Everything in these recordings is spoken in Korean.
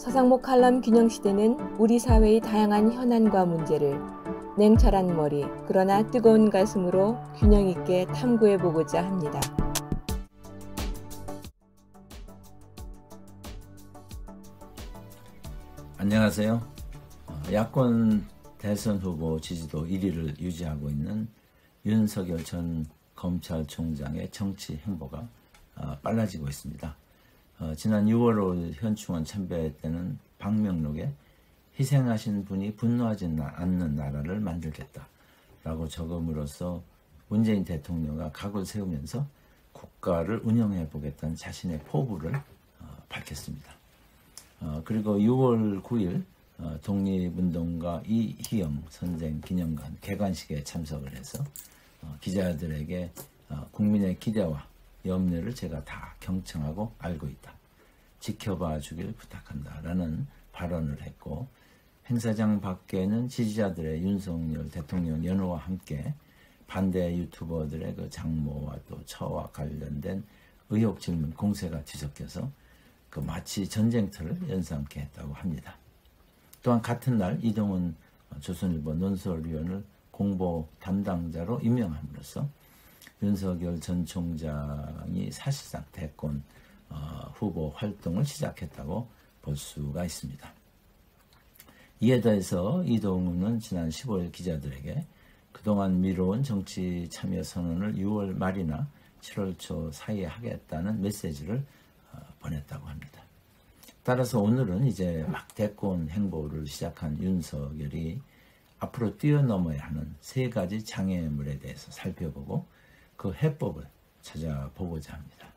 서상목 칼럼 균형시대는 우리 사회의 다양한 현안과 문제를 냉철한 머리, 그러나 뜨거운 가슴으로 균형 있게 탐구해보고자 합니다. 안녕하세요. 야권 대선 후보 지지도 1위를 유지하고 있는 윤석열 전 검찰총장의 정치 행보가 빨라지고 있습니다. 지난 6월 5일 현충원 참배 때는 방명록에 희생하신 분이 분노하지 않는 나라를 만들겠다라고 적음으로써 문재인 대통령과 각을 세우면서 국가를 운영해 보겠다는 자신의 포부를 밝혔습니다. 그리고 6월 9일 독립운동가 이희영 선생 기념관 개관식에 참석을 해서 기자들에게 국민의 기대와 염려를 제가 다 경청하고 알고 있다. 지켜봐 주길 부탁한다. 라는 발언을 했고, 행사장 밖에는 지지자들의 윤석열 대통령 연호와 함께 반대 유튜버들의 그 장모와 또 처와 관련된 의혹 질문 공세가 뒤섞여서 마치 전쟁터를 연상케 했다고 합니다. 또한 같은 날 이동훈 조선일보 논설위원을 공보 담당자로 임명함으로써 윤석열 전 총장이 사실상 대권 후보 활동을 시작했다고 볼 수가 있습니다. 이에 더해서 이동훈은 지난 15일 기자들에게 그동안 미뤄온 정치 참여 선언을 6월 말이나 7월 초 사이에 하겠다는 메시지를 보냈다고 합니다. 따라서 오늘은 이제 막 대권 행보를 시작한 윤석열이 앞으로 뛰어넘어야 하는 세 가지 장애물에 대해서 살펴보고 그 해법을 찾아보고자 합니다.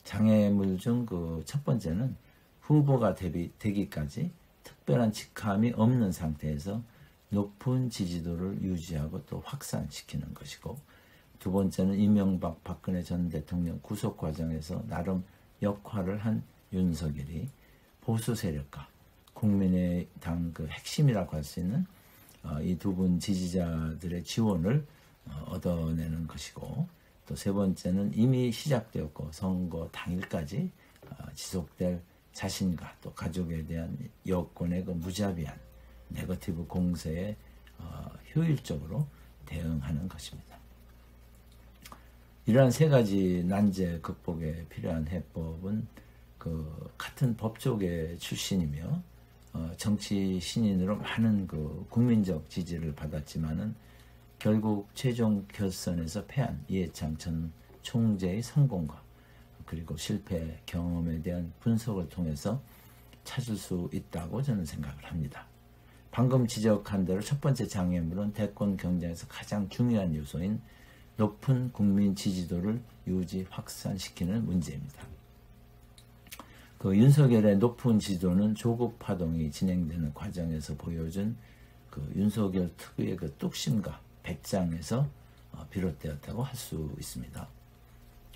장애물 중 그 첫 번째는 후보가 되기까지 특별한 직함이 없는 상태에서 높은 지지도를 유지하고 또 확산시키는 것이고, 두 번째는 이명박 박근혜 전 대통령 구속 과정에서 나름 역할을 한 윤석열이 보수 세력과 국민의당 그 핵심이라고 할 수 있는 이 두 분 지지자들의 지원을 얻어내는 것이고, 또 세 번째는 이미 시작되었고 선거 당일까지 지속될 자신과 또 가족에 대한 여권의 그 무자비한 네거티브 공세에 효율적으로 대응하는 것입니다. 이러한 세 가지 난제 극복에 필요한 해법은 같은 법조계 출신이며 정치 신인으로 많은 국민적 지지를 받았지만은 결국 최종 결선에서 패한 이해창 전 총재의 성공과 그리고 실패 경험에 대한 분석을 통해서 찾을 수 있다고 저는 생각을 합니다. 방금 지적한 대로 첫 번째 장애물은 대권 경쟁에서 가장 중요한 요소인 높은 국민 지지도를 유지 확산시키는 문제입니다. 윤석열의 높은 지지도는 조국 파동이 진행되는 과정에서 보여준 윤석열 특유의 뚝심과 배짱에서 비롯되었다고 할 수 있습니다.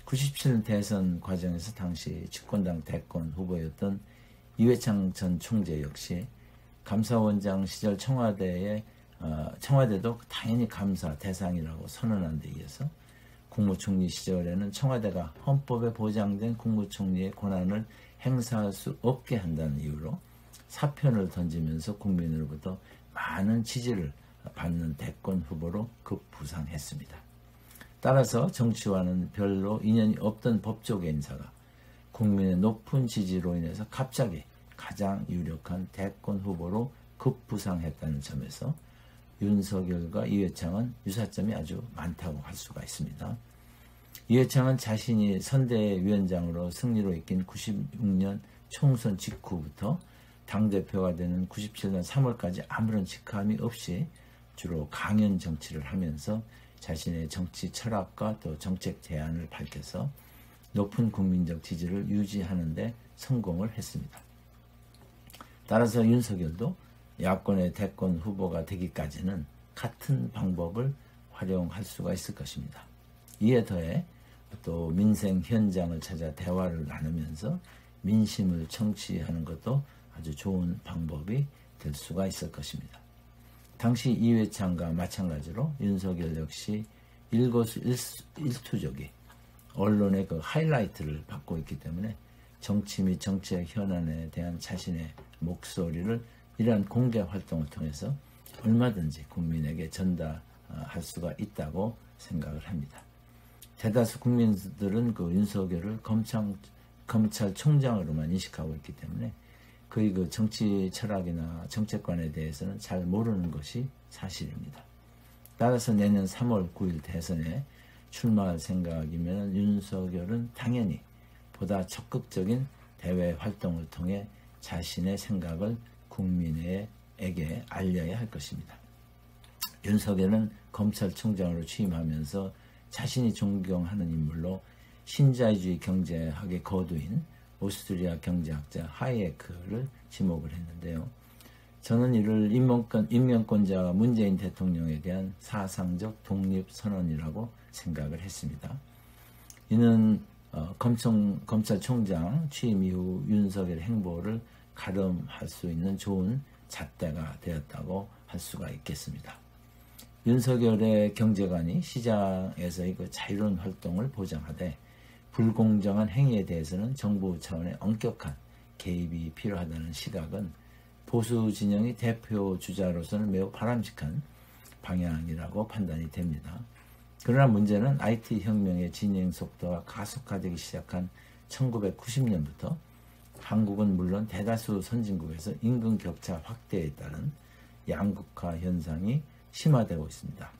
97년 대선 과정에서 당시 집권당 대권 후보였던 이회창 전 총재 역시 감사원장 시절 청와대도 당연히 감사 대상이라고 선언한 데 이어서 국무총리 시절에는 청와대가 헌법에 보장된 국무총리의 권한을 행사할 수 없게 한다는 이유로 사표를 던지면서 국민으로부터 많은 지지를 받는 대권 후보로 급부상했습니다. 따라서 정치와는 별로 인연이 없던 법조계 인사가 국민의 높은 지지로 인해서 갑자기 가장 유력한 대권 후보로 급부상했다는 점에서 윤석열과 이회창은 유사점이 아주 많다고 할 수가 있습니다. 이회창은 자신이 선대위원장으로 승리로 이긴 96년 총선 직후부터 당대표가 되는 97년 3월까지 아무런 직함이 없이 주로 강연 정치를 하면서 자신의 정치 철학과 또 정책 제안을 밝혀서 높은 국민적 지지를 유지하는 데 성공을 했습니다. 따라서 윤석열도 야권의 대권 후보가 되기까지는 같은 방법을 활용할 수가 있을 것입니다. 이에 더해 또 민생 현장을 찾아 대화를 나누면서 민심을 청취하는 것도 아주 좋은 방법이 될 수가 있을 것입니다. 당시 이회창과 마찬가지로 윤석열 역시 일거수일투족이 언론의 하이라이트를 받고 있기 때문에 정치 및 정치의 현안에 대한 자신의 목소리를 이러한 공개 활동을 통해서 얼마든지 국민에게 전달할 수가 있다고 생각을 합니다. 대다수 국민들은 그 윤석열을 검찰총장으로만 인식하고 있기 때문에 그의 그 정치 철학이나 정책관에 대해서는 잘 모르는 것이 사실입니다. 따라서 내년 3월 9일 대선에 출마할 생각이면 윤석열은 당연히 보다 적극적인 대외 활동을 통해 자신의 생각을 국민에게 알려야 할 것입니다. 윤석열은 검찰총장으로 취임하면서 자신이 존경하는 인물로 신자유주의 경제학의 거두인 오스트리아 경제학자 하이에크를 지목을 했는데요. 저는 이를 인명권자 문재인 대통령에 대한 사상적 독립선언이라고 생각을 했습니다. 이는 검찰총장 취임 이후 윤석열 행보를 가름할 수 있는 좋은 잣대가 되었다고 할 수가 있겠습니다. 윤석열의 경제관이 시장에서의 그 자유로운 활동을 보장하되 불공정한 행위에 대해서는 정부 차원의 엄격한 개입이 필요하다는 시각은 보수 진영의 대표 주자로서는 매우 바람직한 방향이라고 판단이 됩니다. 그러나 문제는 IT 혁명의 진행 속도가 가속화되기 시작한 1990년부터 한국은 물론 대다수 선진국에서 임금 격차 확대에 따른 양극화 현상이 심화되고 있습니다.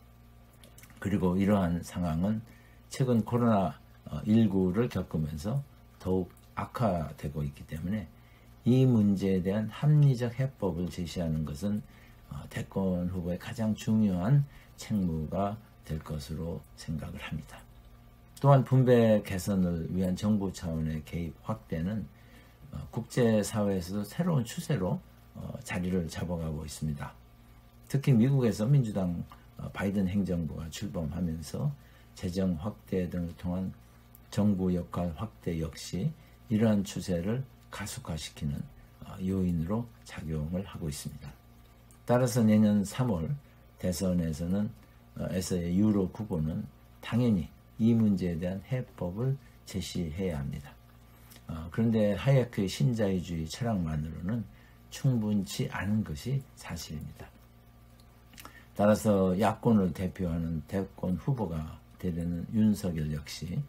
그리고 이러한 상황은 최근 코로나19를 겪으면서 더욱 악화되고 있기 때문에 이 문제에 대한 합리적 해법을 제시하는 것은 대권 후보의 가장 중요한 책무가 될 것으로 생각을 합니다. 또한 분배 개선을 위한 정부 차원의 개입 확대는 국제사회에서도 새로운 추세로 자리를 잡아가고 있습니다. 특히 미국에서 민주당 바이든 행정부가 출범하면서 재정 확대 등을 통한 정부 역할 확대 역시 이러한 추세를 가속화시키는 요인으로 작용을 하고 있습니다. 따라서 내년 3월 대선에서의 유력 후보는 당연히 이 문제에 대한 해법을 제시해야 합니다. 그런데 하이에크의 신자유주의 철학만으로는 충분치 않은 것이 사실입니다. 따라서 야권을 대표하는 대권 후보가 되려는 윤석열 역시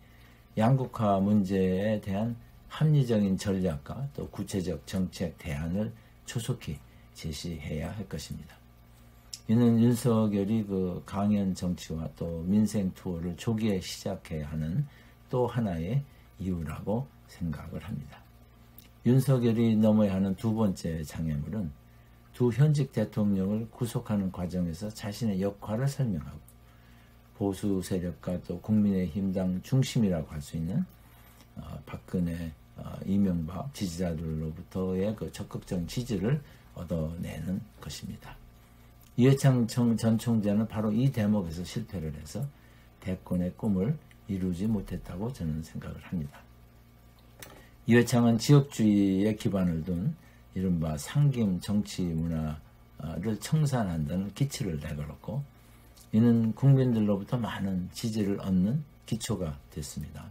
양극화 문제에 대한 합리적인 전략과 또 구체적 정책 대안을 조속히 제시해야 할 것입니다. 이는 윤석열이 그 강연 정치와 또 민생 투어를 조기에 시작해야 하는 또 하나의 이유라고 생각을 합니다. 윤석열이 넘어야 하는 두 번째 장애물은 두 현직 대통령을 구속하는 과정에서 자신의 역할을 설명하고 보수 세력과 또 국민의힘당 중심이라고 할 수 있는 박근혜, 이명박 지지자들로부터의 그 적극적인 지지를 얻어내는 것입니다. 이회창 전 총재는 바로 이 대목에서 실패를 해서 대권의 꿈을 이루지 못했다고 저는 생각을 합니다. 이회창은 지역주의에 기반을 둔 이른바 상김 정치 문화를 청산한다는 기치를 내걸었고 이는 국민들로부터 많은 지지를 얻는 기초가 됐습니다.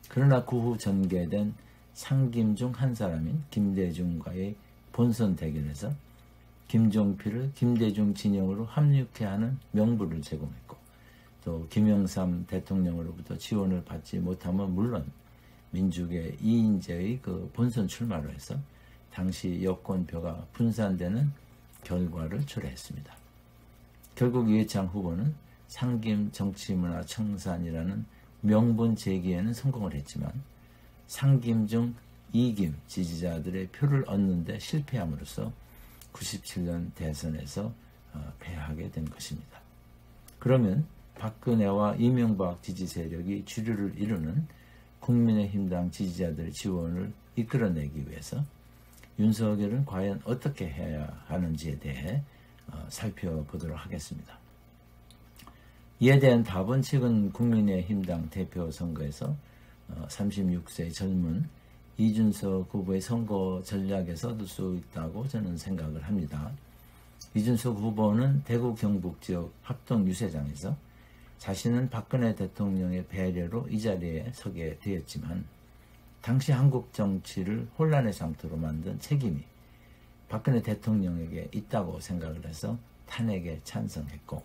그러나 그 후 전개된 상김 중 한 사람인 김대중과의 본선 대결에서 김종필을 김대중 진영으로 합류케 하는 명분을 제공했고 또 김영삼 대통령으로부터 지원을 받지 못하면 물론 민주계 이인재의 그 본선 출마로 해서 당시 여권표가 분산되는 결과를 초래했습니다. 결국 이회창 후보는 상김 정치문화 청산이라는 명분 제기에는 성공을 했지만 상김 중 이김 지지자들의 표를 얻는 데 실패함으로써 97년 대선에서 패하게 된 것입니다. 그러면 박근혜와 이명박 지지 세력이 주류를 이루는 국민의힘당 지지자들의 지원을 이끌어내기 위해서 윤석열은 과연 어떻게 해야 하는지에 대해 살펴보도록 하겠습니다. 이에 대한 답은 최근 국민의힘당 대표 선거에서 36세 젊은 이준석 후보의 선거 전략에서 얻을 수 있다고 저는 생각을 합니다. 이준석 후보는 대구 경북 지역 합동 유세장에서 자신은 박근혜 대통령의 배려로 이 자리에 서게 되었지만 당시 한국 정치를 혼란의 상태로 만든 책임이 박근혜 대통령에게 있다고 생각을 해서 탄핵에 찬성했고,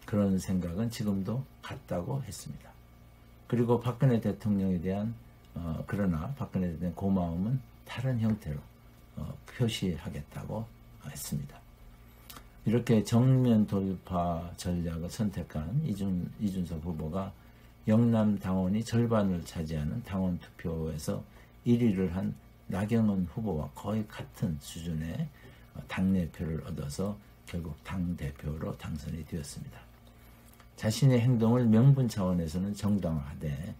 그런 생각은 지금도 같다고 했습니다. 그리고 박근혜 대통령에 대한 그러나 박근혜 대통령의 고마움은 다른 형태로 표시하겠다고 했습니다. 이렇게 정면 돌파 전략을 선택한 이준석 후보가 영남 당원이 절반을 차지하는 당원 투표에서 1위를 한 나경원 후보와 거의 같은 수준의 당내표를 얻어서 결국 당대표로 당선이 되었습니다. 자신의 행동을 명분 차원에서는 정당화하되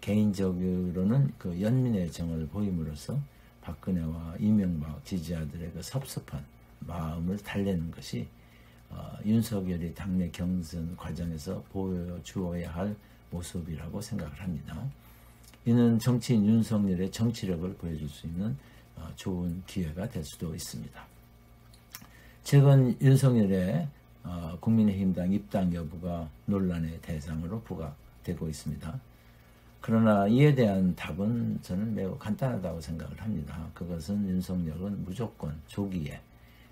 개인적으로는 그 연민의 정을 보임으로써 박근혜와 이명박 지지자들의 그 섭섭한 마음을 달래는 것이 윤석열이 당내 경선 과정에서 보여주어야 할 모습이라고 생각을 합니다. 이는 정치인 윤석열의 정치력을 보여줄 수 있는 좋은 기회가 될 수도 있습니다. 최근 윤석열의 국민의힘당 입당 여부가 논란의 대상으로 부각되고 있습니다. 그러나 이에 대한 답은 저는 매우 간단하다고 생각을 합니다. 그것은 윤석열은 무조건 조기에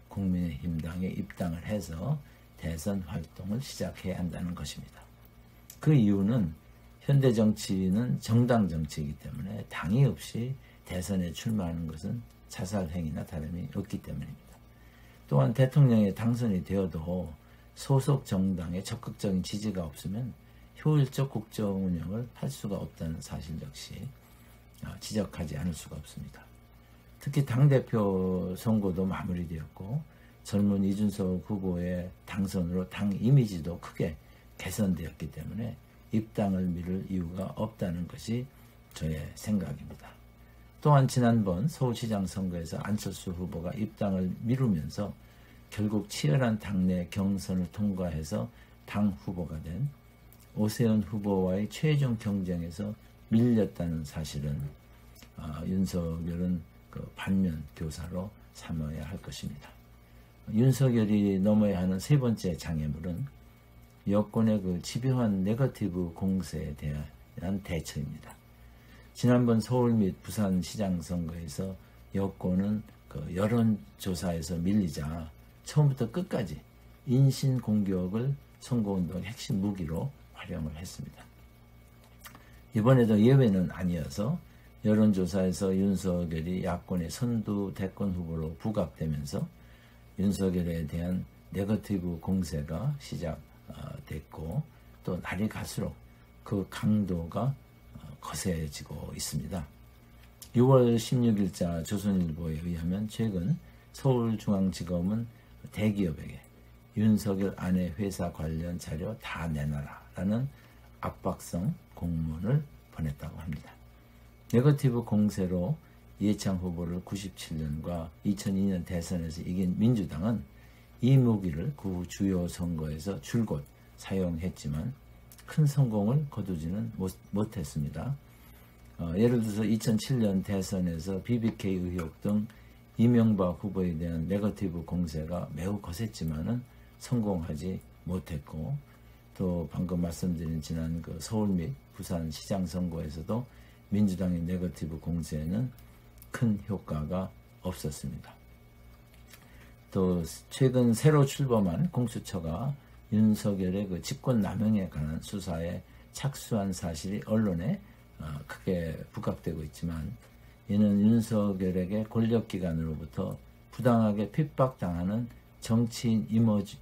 국민의힘당에 입당을 해서 대선 활동을 시작해야 한다는 것입니다. 그 이유는 현대 정치는 정당 정치이기 때문에 당이 없이 대선에 출마하는 것은 자살행위나 다름이 없기 때문입니다. 또한 대통령에 당선이 되어도 소속 정당의 적극적인 지지가 없으면 효율적 국정 운영을 할 수가 없다는 사실 역시 지적하지 않을 수가 없습니다. 특히 당대표 선거도 마무리되었고 젊은 이준석 후보의 당선으로 당 이미지도 크게 개선되었기 때문에 입당을 미룰 이유가 없다는 것이 저의 생각입니다. 또한 지난번 서울시장 선거에서 안철수 후보가 입당을 미루면서 결국 치열한 당내 경선을 통과해서 당 후보가 된 오세훈 후보와의 최종 경쟁에서 밀렸다는 사실은 윤석열은 그 반면 교사로 삼아야 할 것입니다. 윤석열이 넘어야 하는 세 번째 장애물은 여권의 그 집요한 네거티브 공세에 대한 대처입니다. 지난번 서울 및 부산 시장 선거에서 여권은 그 여론조사에서 밀리자 처음부터 끝까지 인신 공격을 선거운동의 핵심 무기로 활용을 했습니다. 이번에도 예외는 아니어서 여론조사에서 윤석열이 야권의 선두 대권 후보로 부각되면서 윤석열에 대한 네거티브 공세가 시작됐고 또 날이 갈수록 그 강도가 거세지고 있습니다. 6월 16일자 조선일보에 의하면 최근 서울중앙지검은 대기업에게 윤석열 아내 회사 관련 자료 다 내놔라 라는 압박성 공문을 보냈다고 합니다. 네거티브 공세로 이해창 후보를 97년과 2002년 대선에서 이긴 민주당은 이 무기를 그 주요 선거에서 줄곧 사용했지만 큰 성공을 거두지는 못했습니다. 예를 들어서 2007년 대선에서 BBK 의혹 등 이명박 후보에 대한 네거티브 공세가 매우 거셌지만은 성공하지 못했고, 또 방금 말씀드린 지난 그 서울 및 부산 시장 선거에서도 민주당의 네거티브 공세는 큰 효과가 없었습니다. 또 최근 새로 출범한 공수처가 윤석열의 그 직권 남용에 관한 수사에 착수한 사실이 언론에 크게 부각되고 있지만, 이는 윤석열에게 권력기관으로부터 부당하게 핍박당하는 정치인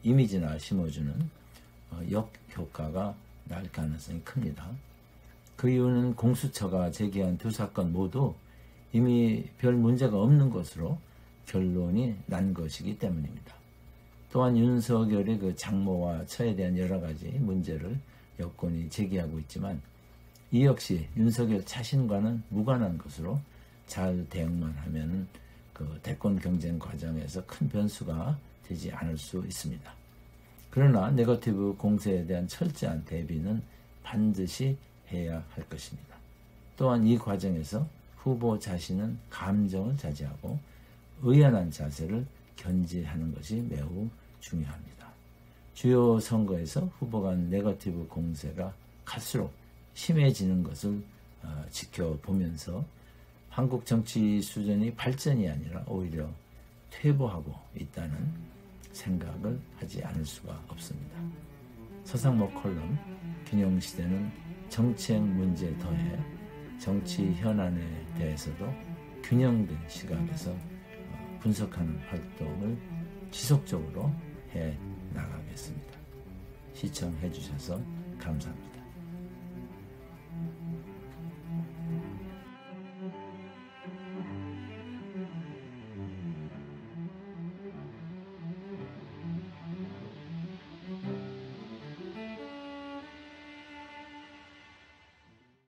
이미지나 심어주는 역효과가 날 가능성이 큽니다. 그 이유는 공수처가 제기한 두 사건 모두 이미 별 문제가 없는 것으로 결론이 난 것이기 때문입니다. 또한 윤석열의 그 장모와 처에 대한 여러 가지 문제를 여권이 제기하고 있지만 이 역시 윤석열 자신과는 무관한 것으로 잘 대응만 하면 그 대권 경쟁 과정에서 큰 변수가 되지 않을 수 있습니다. 그러나 네거티브 공세에 대한 철저한 대비는 반드시 해야 할 것입니다. 또한 이 과정에서 후보 자신은 감정을 자제하고 의연한 자세를 견지하는 것이 매우 중요합니다. 주요 선거에서 후보 간 네거티브 공세가 갈수록 심해지는 것을 지켜보면서 한국 정치 수준이 발전이 아니라 오히려 퇴보하고 있다는 생각을 하지 않을 수가 없습니다. 서상모 컬럼 균형시대는 정책 문제에 더해 정치 현안에 대해서도 균형된 시각에서 분석하는 활동을 지속적으로 해 나가겠습니다. 시청해 주셔서 감사합니다.